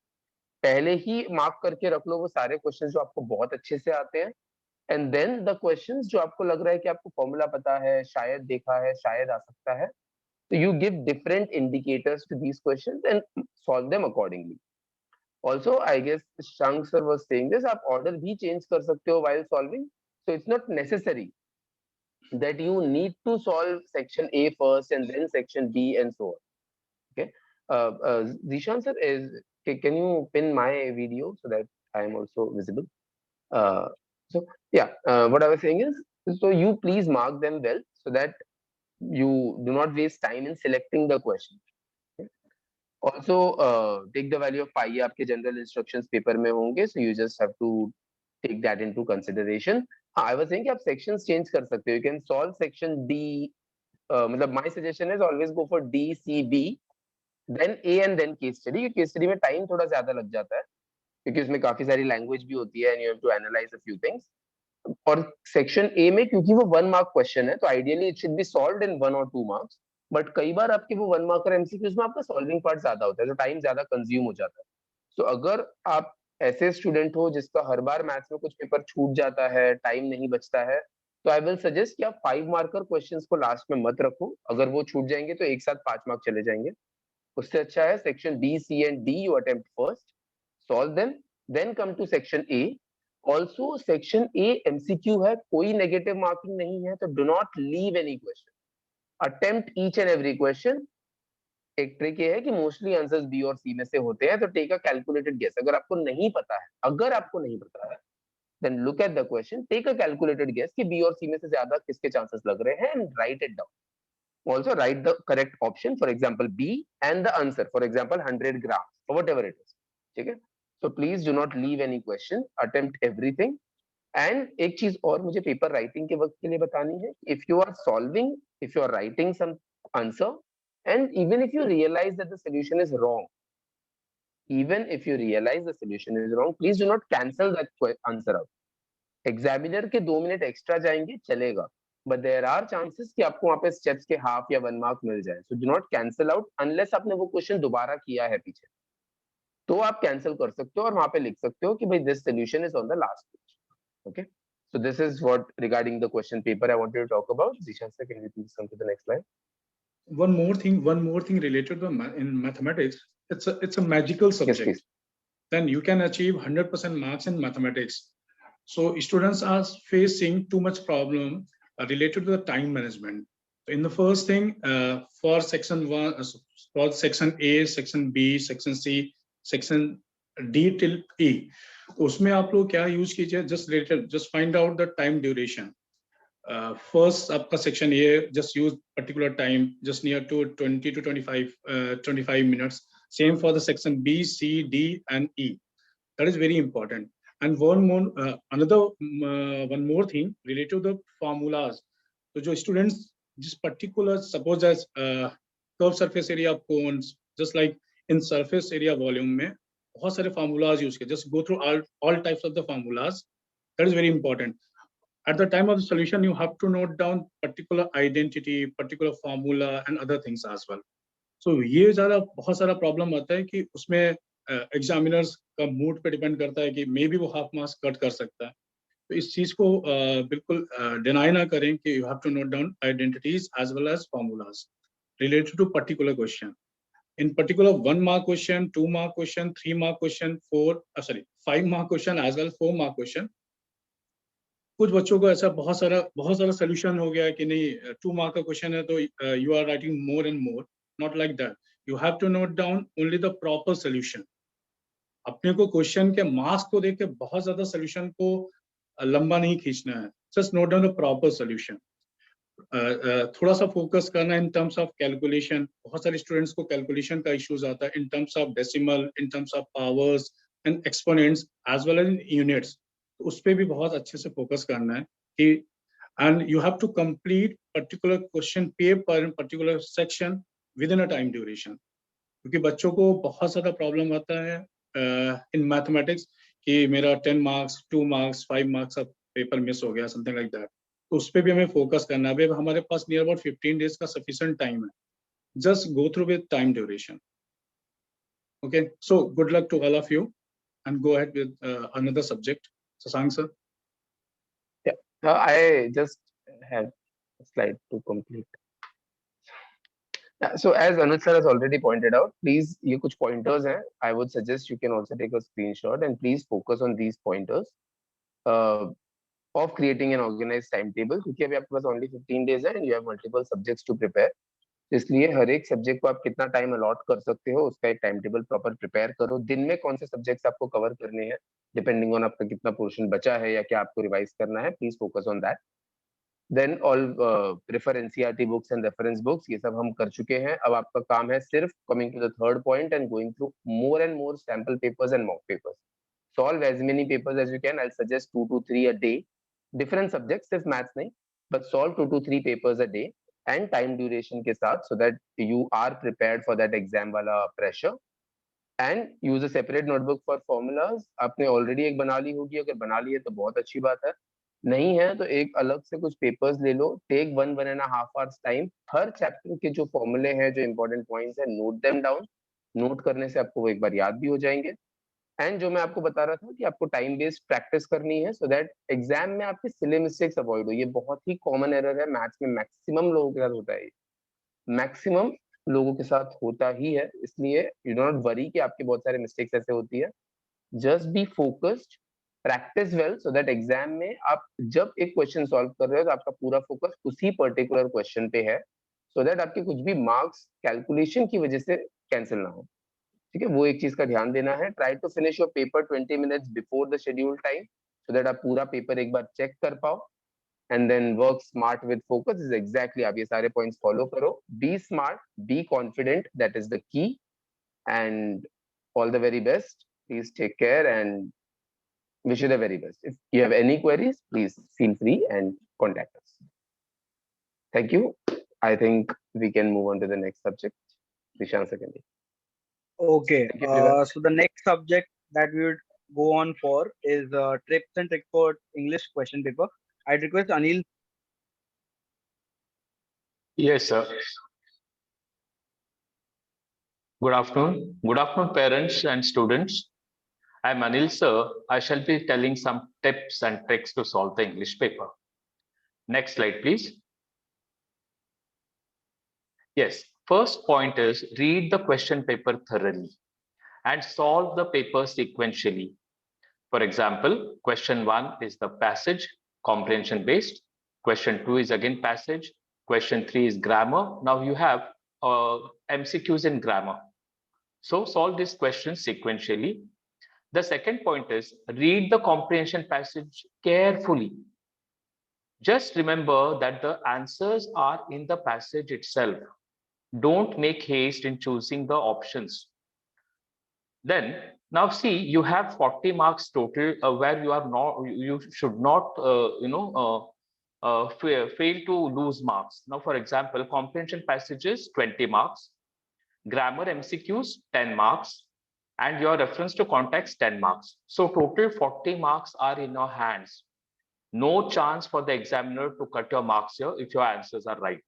[SPEAKER 6] पहले ही मार्क करके रख लो वो सारे क्वेश्चंस जो आपको बहुत अच्छे से आते हैं, एंड देन द क्वेश्चंस जो आपको लग रहा है कि आपको फॉर्मूला पता है, शायद देखा है, शायद आ सकता है, तो you give different indicators to these questions and solve them accordingly. Also, I guess Shank sir was saying this, आप order भी change कर सकते हो while solving, so it's not necessary that you need to solve section A first and then section B and so on. Okay. Zishan sir, can you pin my video so that I am also visible? So yeah, what I was saying is, so you please mark them well so that you do not waste time in selecting the question. Okay? Also, take the value of pi, आपके general instructions paper में होंगे, so you just have to take that into consideration. हाँ, I was saying कि आप sections change कर सकते हो. You can solve section D. मतलब my suggestion is always go for D, C, B, then A and then case study. Case study में time थोड़ा ज़्यादा लग जाता है क्योंकि उसमें काफी सारी language भी होती है and you have to analyze a few things. और section A में क्योंकि वो 1 mark question है, तो ideally it should be solved in 1 or 2 marks. But कई बार आपके वो 1 marker MCQs में आपका solving part ज्यादा होता है, तो टाइम ज्यादा कंज्यूम हो जाता है. तो अगर आप ऐसे स्टूडेंट हो जिसका हर बार मैथ्स में कुछ पेपर छूट जाता है, टाइम नहीं बचता है, तो आई विल सजेस्ट कि आप 5 मार्कर क्वेश्चंस को लास्ट में मत रखो. अगर वो छूट जाएंगे तो एक साथ 5 मार्क चले जाएंगे. उससे अच्छा है section B, C and D you attempt first, solve them, then come to section A. Also section A MCQ है, कोई नेगेटिव मार्किंग नहीं है, तो do not leave any question, attempt each and every question. एक trick ये है कि mostly answers B और सी में से होते हैं, तो टेक अ कैलकुलेटेड गेस. अगर आपको नहीं पता है, then look at the question, take a calculated guess कि B और C में से ज्यादा किसके chances लग रहे हैं, and write it down. Also write the correct option, for example B, and the answer, for example 100 grams or whatever it is. ठीक है? So please do not leave any question, attempt everything. And एक चीज और मुझे paper writing के वक्त के लिए बतानी है, if you are solving, if you are writing some answer, and even if you realize that the solution is wrong, please do not cancel that answer out. Examiner के 2 मिनट एक्स्ट्रा जाएंगे चलेगा, but there are chances कि आपको वहां पे steps के half या 1 mark मिल जाए. So do not cancel out unless आपने वो क्वेश्चन दोबारा किया है पीछे, तो आप कैंसिल कर सकते हो और वहां पे लिख सकते हो कि भाई this solution is on the last page. Okay, so this is what regarding the question paper I wanted to talk about. Zishan sir, can you please come to the next slide?
[SPEAKER 7] One more thing related to in mathematics, it's a magical subject.
[SPEAKER 6] Yes,
[SPEAKER 7] then you can achieve 100% marks in mathematics. So students are facing too much problem related to the time management. In the first thing, for section 1, for section A, section B, section C, section D till E, उसमें आप लोग क्या use कीजिए, just find out the time duration. First आपका section A, just use particular time, just near to 20 to 25 minutes. Same for the section B, C, D and E. That is very important. And one more thing related to the formulas. So जो students जिस particular, suppose as curved surface area of cones, just like in surface area volume में बहुत सारे formulas use किए. Just go through all types of the formulas. That is very important. At the time of the solution, you have to note down particular identity, particular formula, and other things as well. So ये बहुत सारा problem आता है कि उसमें examiners का mood पे depend करता है कि मे बी वो हाफ मार्क्स कट कर सकता है. तो इस चीज को बिल्कुल डिनाई ना करें कि you have to note down identities as well as formulas related to particular question. In particular 1 mark question, 2 mark question, 3 mark question, 5 mark question as well 4 mark question. कुछ बच्चों को ऐसा बहुत सारा सोल्यूशन हो गया कि नहीं 2 मार्क का क्वेश्चन है तो you are writing more and more. Not like that. You have to note down only the proper solution. अपने को क्वेश्चन के मार्क्स को देख के बहुत ज्यादा सोल्यूशन को लंबा नहीं खींचना है. Just note down the proper solution. थोड़ा सा फोकस करना इन टर्म्स ऑफ कैलकुलेशन. बहुत सारे स्टूडेंट्स को कैलकुलेशन का इश्यूज आता है in terms of decimal, in terms of powers and exponents as well as in units. उस पर भी बहुत अच्छे से फोकस करना है कि and you have to complete particular question paper in particular section within a time duration. क्योंकि बच्चों को बहुत ज्यादा प्रॉब्लम आता है in mathematics कि मेरा 10 marks, 2 marks, 5 marks of paper miss हो गया, something like that. तो उस पे भी हमें focus करना है. अभी हमारे पास near about 15 days का sufficient time है. Just go through with time duration. Okay, so good luck to all of you, and go ahead with another subject. Sasank sir.
[SPEAKER 6] I just have a slide to complete. So as Anuj sir has already pointed out, please ये कुछ pointers हैं. I would suggest you can also take a screenshot and please focus on these pointers of creating an organized timetable. क्योंकि अभी आपके पास only 15 days है and you have multiple subjects to prepare. इसलिए हर एक subject को आप कितना टाइम अलॉट कर सकते हो उसका एक टाइम टेबल प्रॉपर प्रिपेयर करो. दिन में कौन से सब्जेक्ट्स आपको कवर करने हैं डिपेंडिंग ऑन आपका कितना पोर्शन बचा है या क्या आपको रिवाइज करना है. Please focus on that. Then all prefer NCERT books and reference books. ये सब हम कर चुके हैं. अब आपका काम है सिर्फ coming to the third point and going through more and more sample papers and mock papers. Solve as many papers as you can. I suggest 2 to 3 a day. Different subjects, सिर्फ मैथ्स नहीं, but solve 2 to 3 papers a day and time duration के साथ so that you are prepared for that exam वाला pressure. And use a separate notebook for formulas. आपने already एक बना ली होगी. अगर बना ली है तो बहुत अच्छी बात है. नहीं है तो एक अलग से कुछ पेपर्स ले लो. Take 1.5 hours time. हर चैप्टर के जो फॉर्मूले हैं, जो इंपॉर्टेंट पॉइंट्स हैं, नोट देम डाउन. नोट करने से आपको वो एक बार याद भी हो जाएंगे. एंड जो मैं आपको बता रहा था कि आपको टाइम बेस्ड प्रैक्टिस करनी है सो दैट एग्जाम में आपके सिली मिस्टेक्स अवॉइड हो. ये बहुत ही कॉमन एरर है मैथ्स में. मैक्सिमम लोगों के साथ होता है. मैक्सिमम लोगों के साथ होता ही है. इसलिए यू डोंट वरी कि आपके बहुत सारे मिस्टेक्स ऐसे होती है. Just be focused, practice well so that exam में आप जब एक क्वेश्चन सॉल्व कर रहे हो तो आपका पूरा फोकस उसी पर्टिकुलर क्वेश्चन पे है सो दैट आपके कुछ भी मार्क्स कैलकुलेशन की वजह से कैंसिल ना हो. ठीक है, वो एक चीज का ध्यान देना है. Try to finish your paper 20 minutes before the schedule time so that आप पूरा पेपर एक बार चेक कर पाओ. And then work smart with focus. Is exactly आप ये सारे पॉइंट्स फॉलो करो. Be smart, be confident, that is the key. And all the very best. Please take care and wish you the very best. If you have any queries, please feel free and contact us. Thank you. I think we can move on to the next subject. Dishan secondly.
[SPEAKER 8] Okay, so the next subject that we would go on for is tips and tricks for English question paper. I'd request Anil.
[SPEAKER 9] Yes, sir. Good afternoon. Good afternoon, parents and students. I'm Anil, sir. I shall be telling some tips and tricks to solve the English paper. Next slide, please. Yes, first point is read the question paper thoroughly and solve the paper sequentially. For example, question 1 is the passage, comprehension based. Question 2 is again passage. Question 3 is grammar. Now you have MCQs in grammar. So solve these questions sequentially. The second point is read the comprehension passage carefully. Just remember that the answers are in the passage itself. Don't make haste in choosing the options. Then now see, you have 40 marks total where you should not fail to lose marks. Now for example, comprehension passages 20 marks, grammar MCQs 10 marks, and your reference to context 10 marks. So total 40 marks are in your hands. No chance for the examiner to cut your marks here if your answers are right.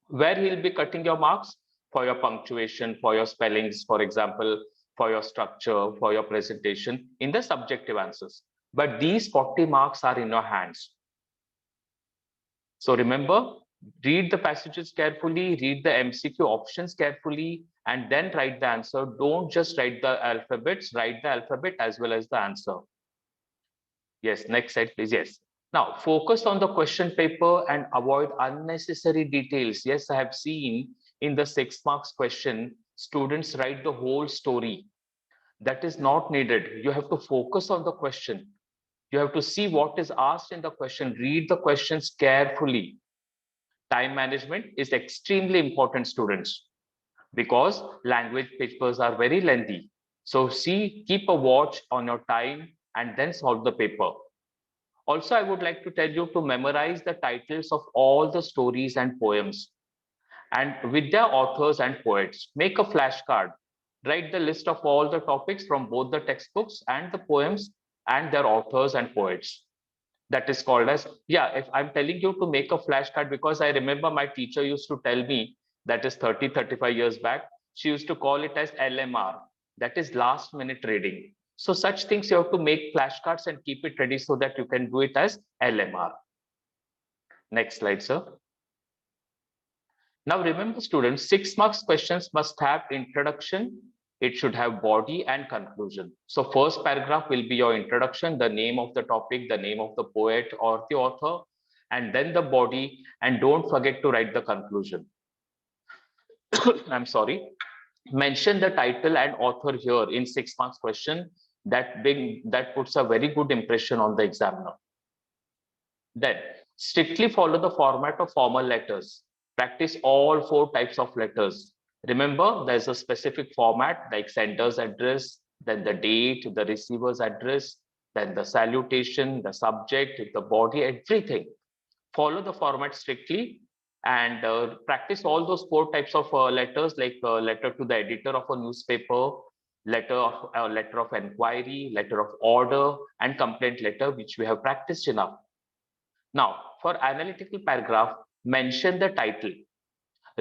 [SPEAKER 9] Where he'll be cutting your marks? For your punctuation, for your spellings, for example, for your structure, for your presentation in the subjective answers. But these 40 marks are in your hands. So remember, read the passages carefully, read the MCQ options carefully, and then write the answer. Don't just write the alphabets, write the alphabet as well as the answer. Yes, next slide, please. Yes. Now, focus on the question paper and avoid unnecessary details. Yes, I have seen in the 6 marks question, students write the whole story. That is not needed. You have to focus on the question. You have to see what is asked in the question. Read the questions carefully. Time management is extremely important, students, because language papers are very lengthy. So keep a watch on your time and then solve the paper. Also, I would like to tell you to memorize the titles of all the stories and poems, and with their authors and poets. Make a flashcard Write the list of all the topics from both the textbooks and the poems and their authors and poets. That is called as, yeah, if I'm telling you to make a flashcard, because I remember my teacher used to tell me, that is 35 years back, she used to call it as LMR, that is last minute reading. So such things you have to make flashcards and keep it ready so that you can do it as LMR. Next slide, sir. Now remember students, 6 marks questions must have introduction, it should have body and conclusion. So first paragraph will be your introduction, the name of the topic, the name of the poet or the author, and then the body, and don't forget to write the conclusion. I'm sorry. Mention the title and author here in 6 marks question. That puts a very good impression on the examiner. Then strictly follow the format of formal letters. Practice all 4 types of letters. Remember, there's a specific format like sender's address, then the date, the receiver's address, then the salutation, the subject, the body, everything. Follow the format strictly and practice all those 4 types of letters, like letter to the editor of a newspaper, letter of inquiry, letter of order, and complaint letter, which we have practiced enough. Now, for analytical paragraph, mention the title.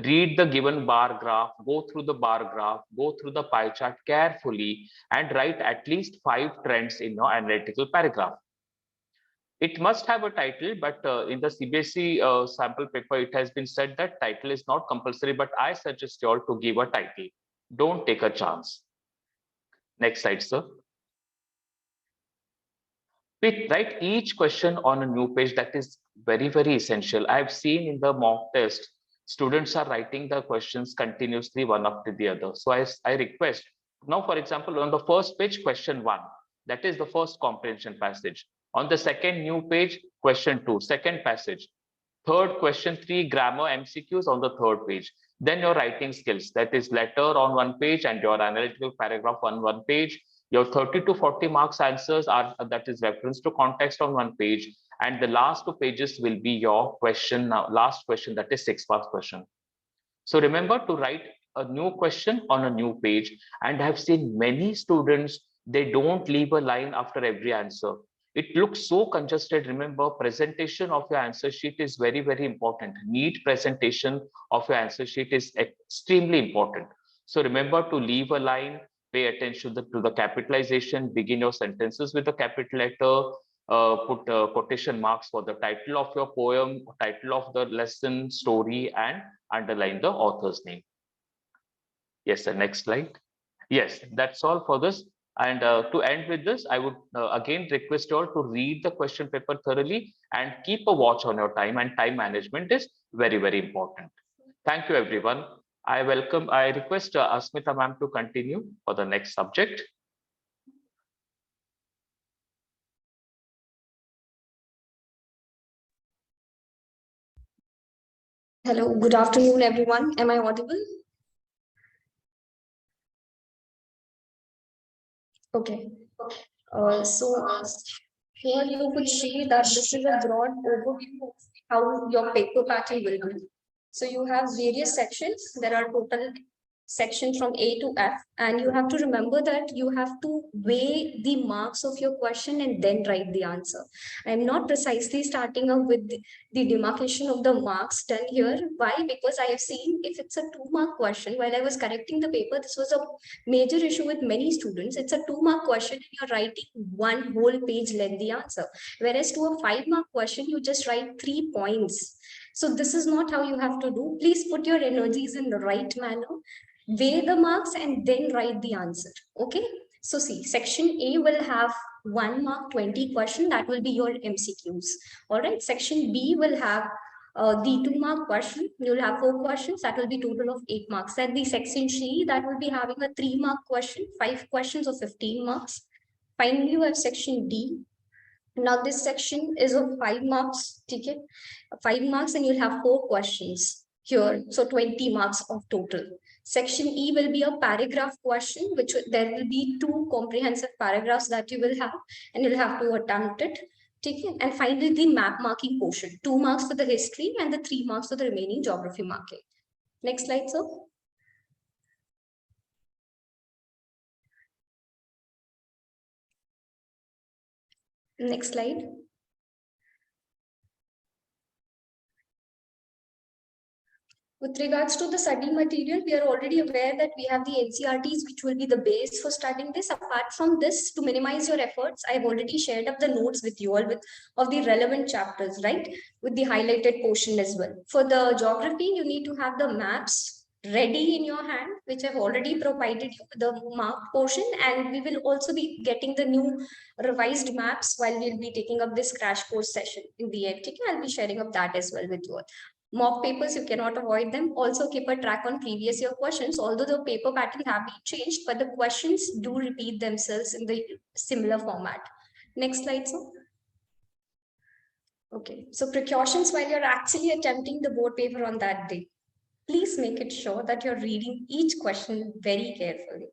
[SPEAKER 9] Read the given bar graph, go through the bar graph, go through the pie chart carefully, and write at least 5 trends in your analytical paragraph. It must have a title, but in the CBSE sample paper, it has been said that title is not compulsory, but I suggest you all to give a title. Don't take a chance. Next slide, sir. We write each question on a new page. That is very, very essential. I've seen in the mock test, students are writing the questions continuously one after the other. So I request, now for example, on the first page, question 1, that is the first comprehension passage. On the second new page, question 2, second passage. Third, question 3, grammar MCQs on the third page. Then your writing skills, that is letter on one page and your analytical paragraph on one page. Your 30 to 40 marks answers are, that is reference to context on one page. And the last 2 pages will be your question, last question, that is 6 marks question. So remember to write a new question on a new page. And I've seen many students, they don't leave a line after every answer. It looks so congested. Remember, presentation of your answer sheet is very, very important. Neat presentation of your answer sheet is extremely important. So remember to leave a line, pay attention to the capitalization, begin your sentences with a capital letter, put quotation marks for the title of your poem, title of the lesson, story, and underline the author's name. Yes, the next slide. Yes, that's all for this. And to end with this, I would again request you all to read the question paper thoroughly and keep a watch on your time, and time management is very, very important. Thank you, everyone. I request Asmita ma'am to continue for the next subject.
[SPEAKER 10] Hello, good afternoon, everyone. Am I audible? Okay. So here you could see that this is a broad overview of how your paper pattern will be. So you have various sections. There are total sections from A to F, and you have to remember that you have to weigh the marks of your question and then write the answer. I'm not precisely starting up with the demarcation of the marks done here. Why? Because I have seen if it's a 2-mark question, while I was correcting the paper, this was a major issue with many students. It's a 2-mark question and you're writing one whole page lengthy answer. Whereas to a 5-mark question, you just write 3 points. So this is not how you have to do. Please put your energies in the right manner, weigh the marks, and then write the answer. Okay. So see, section A will have 1 mark 20 question. That will be your MCQs. All right. Section B will have the 2-mark question. You'll have 4 questions. That will be total of 8 marks. Then the section C, that will be having a 3-mark question, 5 questions of 15 marks. Finally, you have section D. Now this section is of 5 marks. Okay, 5 marks, and you'll have 4 questions here. So 20 marks of total. Section E will be a paragraph question, which there will be 2 comprehensive paragraphs that you will have, and you'll have to attempt it. Okay. And finally, the map marking portion, 2 marks for the history and the 3 marks for the remaining geography marking. Next slide, sir. Next slide. With regards to the study material, we are already aware that we have the NCERTs, which will be the base for studying this. Apart from this, to minimize your efforts, I have already shared up the notes with you all of the relevant chapters, right? With the highlighted portion as well. For the geography, you need to have the maps ready in your hand, which I've already provided you the marked portion, and we will also be getting the new revised maps while we'll be taking up this crash course session in the end. I'll be sharing up that as well with you all. Mock papers, you cannot avoid them. Also keep a track on previous year questions, although the paper pattern have been changed, but the questions do repeat themselves in the similar format. Next slide, sir. Okay, so precautions while you're actually attempting the board paper on that day. Please make it sure that you're reading each question very carefully.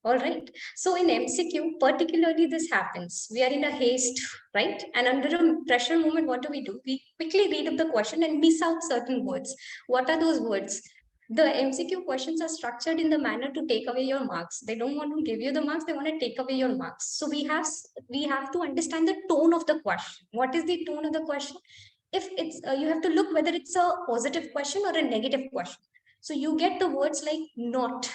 [SPEAKER 10] All right. So in MCQ, particularly this happens. We are in a haste, right? And under a pressure moment, what do? We quickly read up the question and miss out certain words. What are those words? The MCQ questions are structured in the manner to take away your marks. They don't want to give you the marks, they want to take away your marks. So we have to understand the tone of the question. What is the tone of the question? If it's you have to look whether it's a positive question or a negative question. So you get the words like not,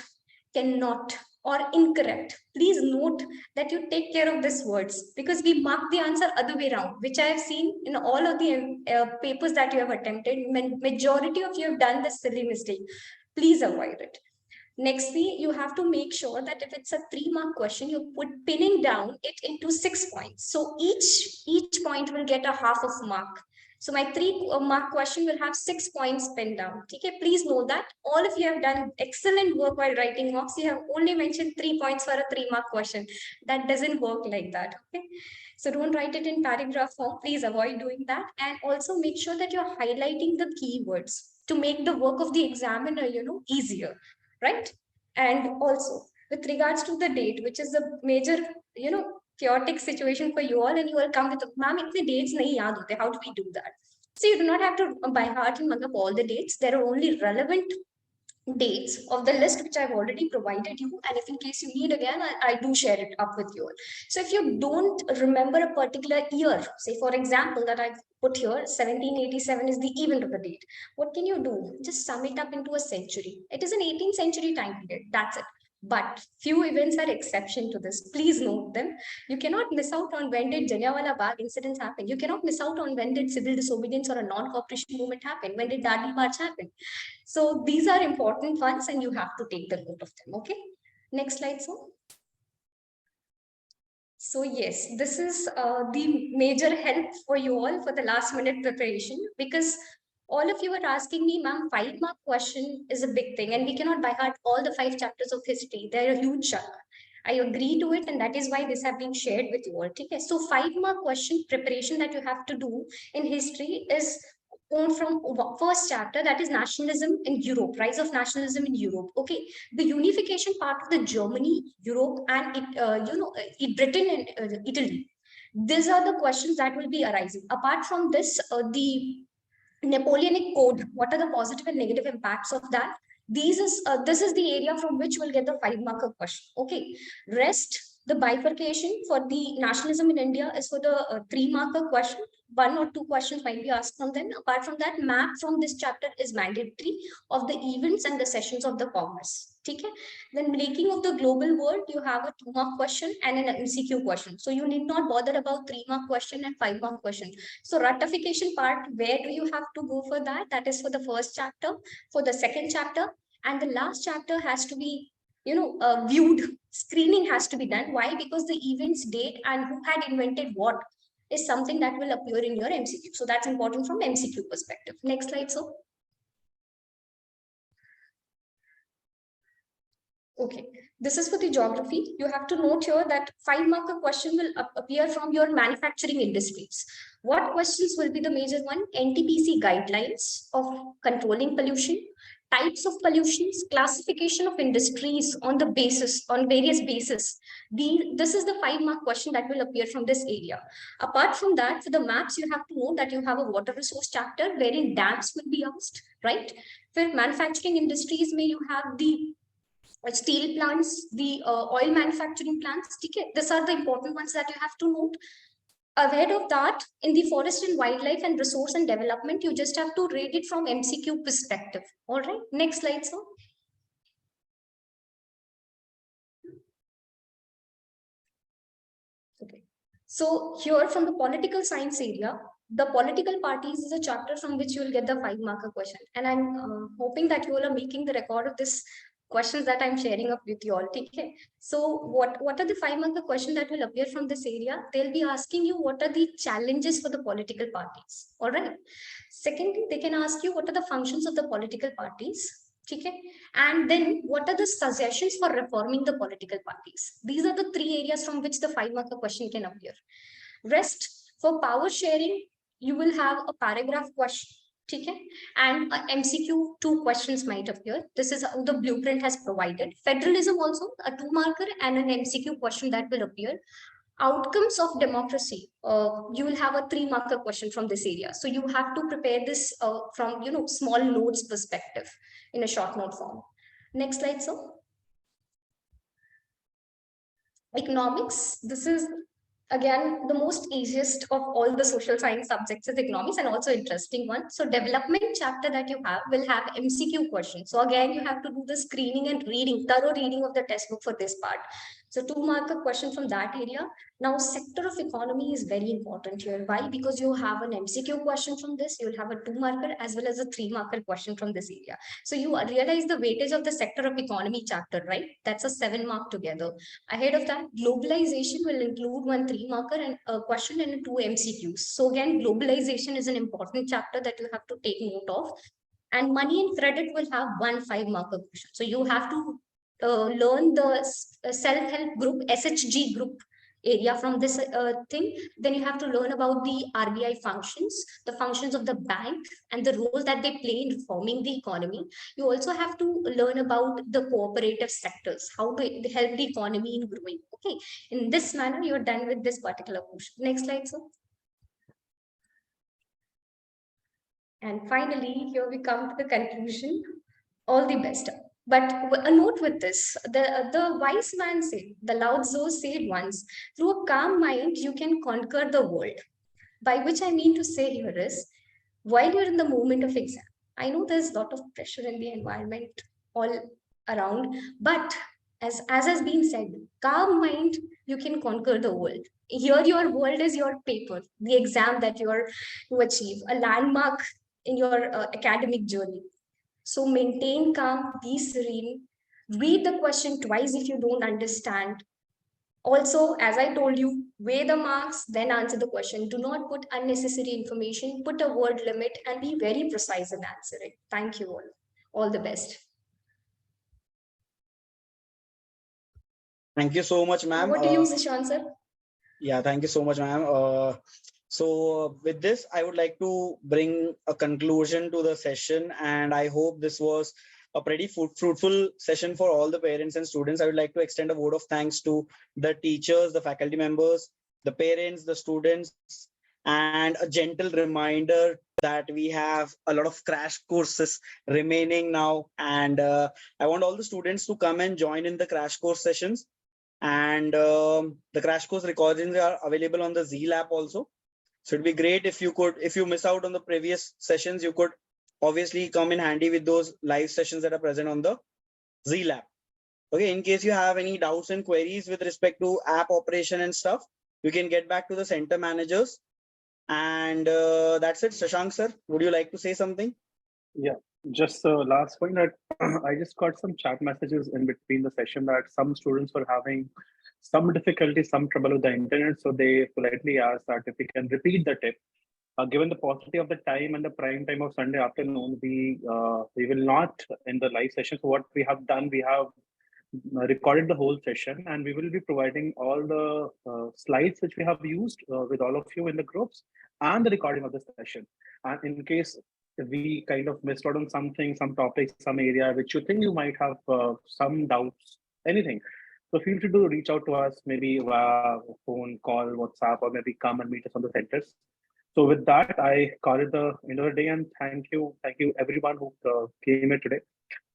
[SPEAKER 10] cannot, or incorrect. Please note that you take care of these words, because we mark the answer other way around, which I have seen in all of the papers that you have attempted. Majority of you have done this silly mistake. Please avoid it. Nextly, you have to make sure that if it's a 3-mark question, you put pinning down it into 6 points. So each point will get a half of mark. So my 3-mark question will have 6 points pinned down. Okay, please know that all of you have done excellent work while writing mocks. You have only mentioned 3 points for a 3-mark question. That doesn't work like that. Okay, so don't write it in paragraph form. Please avoid doing that, and also make sure that you're highlighting the keywords to make the work of the examiner, easier, right? And also with regards to the date, which is a major, chaotic situation for you all, and you will come with, ma'am, itne dates nahi yaad hote. How do we do that? So you do not have to by heart and mug up all the dates. There are only relevant dates of the list which I've already provided you, and if in case you need again, I do share it up with you all. So if you don't remember a particular year, say for example that I've put here 1787 is the event of the date, what can you do? Just sum it up into a century. It is an 18th century time period, that's it. But few events are exception to this. Please note them. You cannot miss out on when did Jallianwala Bagh incidents happen. You cannot miss out on when did civil disobedience or a non-cooperation movement happen. When did Dandi March happen? So these are important ones, and you have to take the note of them. Okay. Next slide, sir. So yes, this is the major help for you all for the last minute preparation, because all of you are asking me, ma'am, 5-mark question is a big thing, and we cannot by heart all the 5 chapters of history. They're a huge chunk. I agree to it, and that is why this have been shared with you all. Okay? So 5-mark question preparation that you have to do in history is from first chapter, that is nationalism in Europe, rise of nationalism in Europe. Okay, the unification part of the Germany, Europe, and Britain and Italy. These are the questions that will be arising. Apart from this, the Napoleonic Code, what are the positive and negative impacts of that? This is the area from which we'll get the 5-marker question. Okay, rest, the bifurcation for the nationalism in India is for the 3-marker question. 1 or 2 questions might be asked from them. Apart from that, map from this chapter is mandatory of the events and the sessions of the Congress. Okay? Then making of the global world, you have a 2-mark question and an MCQ question. So you need not bother about 3-mark question and 5-mark question. So ratification part, where do you have to go for that? That is for the first chapter, for the second chapter, and the last chapter has to be, viewed. Screening has to be done. Why? Because the event's date and who had invented what is something that will appear in your MCQ. So that's important from MCQ perspective. Next slide, sir. Okay, this is for the geography. You have to note here that 5-marker question will appear from your manufacturing industries. What questions will be the major one? NTPC guidelines of controlling pollution, types of pollutions, classification of industries on various bases. This is the 5-mark question that will appear from this area. Apart from that, for the maps, you have to know that you have a water resource chapter wherein dams will be asked, right? For manufacturing industries, you have the steel plants, the oil manufacturing plants. Okay, these are the important ones that you have to note. Ahead of that, in the forest and wildlife and resource and development, you just have to read it from MCQ perspective. All right, next slide, sir. Okay. So here from the political science area, the political parties is a chapter from which you will get the 5-marker question. And I'm hoping that you all are making the record of this questions that I'm sharing up with you all. Okay. So what are the 5-marker questions that will appear from this area? They'll be asking you what are the challenges for the political parties. All right. Secondly, they can ask you what are the functions of the political parties. Okay. And then what are the suggestions for reforming the political parties? These are the 3 areas from which the 5-marker question can appear. Rest, for power sharing, you will have a paragraph question. Okay. And a MCQ 2 questions might appear. This is how the blueprint has provided. Federalism also, a 2-marker and an MCQ question that will appear. Outcomes of democracy, you will have a 3-marker question from this area. So you have to prepare this from small notes perspective in a short note form. Next slide, sir. Economics, this is again the most easiest of all the social science subjects is economics, and also interesting one. So development chapter that you have will have MCQ questions. So again, you have to do the screening and reading, thorough reading of the test book for this part. So 2-marker question from that area. Now sector of economy is very important here. Why? Because you have an MCQ question from this, you'll have a 2-marker as well as a 3-marker question from this area. So you realize the weightage of the sector of economy chapter, right? That's a 7-mark together. Ahead of that, globalization will include 1 3-marker and a question and 2 MCQs. So again, globalization is an important chapter that you have to take note of. And money and credit will have 1 5-marker question. So you have to learn the self-help group, SHG group area from this thing. Then you have to learn about the RBI functions, the functions of the bank, and the role that they play in reforming the economy. You also have to learn about the cooperative sectors, how to help the economy in growing. Okay, in this manner, you're done with this particular portion. Next slide, sir. And finally, here we come to the conclusion. All the best. But a note with this, the wise man said, the Lao Tzu said once, through a calm mind, you can conquer the world. By which I mean to say here is, while you're in the moment of exam, I know there's a lot of pressure in the environment all around, but as has been said, calm mind, you can conquer the world. Here, your world is your paper, the exam that you are to achieve, a landmark in your academic journey. So maintain calm, be serene, read the question twice if you don't understand. Also, as I told you, weigh the marks, then answer the question. Do not put unnecessary information, put a word limit, and be very precise in answering. Thank you all. All the best.
[SPEAKER 8] Thank you so much, ma'am.
[SPEAKER 10] What do you, Zishan, sir?
[SPEAKER 8] Yeah, thank you so much, ma'am. So with this, I would like to bring a conclusion to the session, and I hope this was a pretty fruitful session for all the parents and students. I would like to extend a vote of thanks to the teachers, the faculty members, the parents, the students, and a gentle reminder that we have a lot of crash courses remaining now. And I want all the students to come and join in the crash course sessions. And the crash course recordings are available on the ZeAl app also. So it'd be great if you could, if you miss out on the previous sessions, you could obviously come in handy with those live sessions that are present on the ZeAl app. Okay, in case you have any doubts and queries with respect to app operation and stuff, you can get back to the center managers. And that's it. Shashank sir, would you like to say something?
[SPEAKER 1] Yeah, just the last point that I just got some chat messages in between the session that some students were having some difficulty, some trouble with the internet. So they politely asked that if we can repeat the tip. Given the paucity of the time and the prime time of Sunday afternoon, we will not in the live session. So what we have done, we have recorded the whole session, and we will be providing all the slides which we have used with all of you in the groups, and the recording of the session. And in case we kind of missed out on something, some topics, some area which you think you might have some doubts, anything, so feel free to reach out to us, maybe via phone, call, WhatsApp, or maybe come and meet us on the centers. So with that, I call it the end of the day, and thank you everyone who came here today.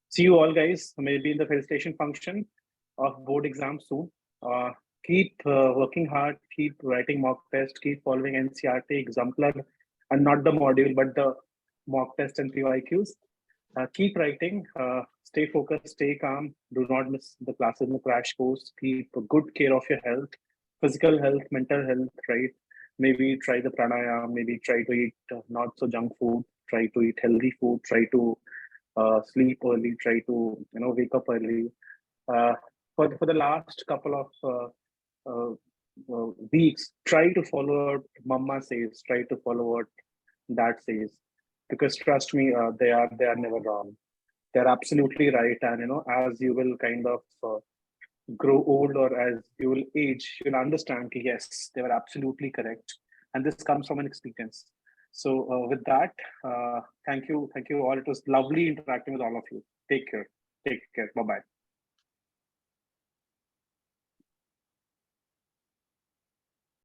[SPEAKER 1] See you all guys, maybe in the felicitation function of board exam soon. keep working hard, keep writing mock test, keep following NCRT exemplar, and not the module, but the mock test and PYQs. Keep writing, stay focused, stay calm, do not miss the classes in the crash course, keep good care of your health, physical health, mental health, right? Maybe try the pranayama, maybe try to eat not so junk food, try to eat healthy food, try to sleep early, try to wake up early. For the last couple of weeks, try to follow what mama says, try to follow what dad says, because trust me, they are never wrong. They're absolutely right, and as you will kind of grow old or as you will age, you'll understand that yes, they were absolutely correct, and this comes from an experience. So with that, thank you all. It was lovely interacting with all of you. Take care. Bye bye.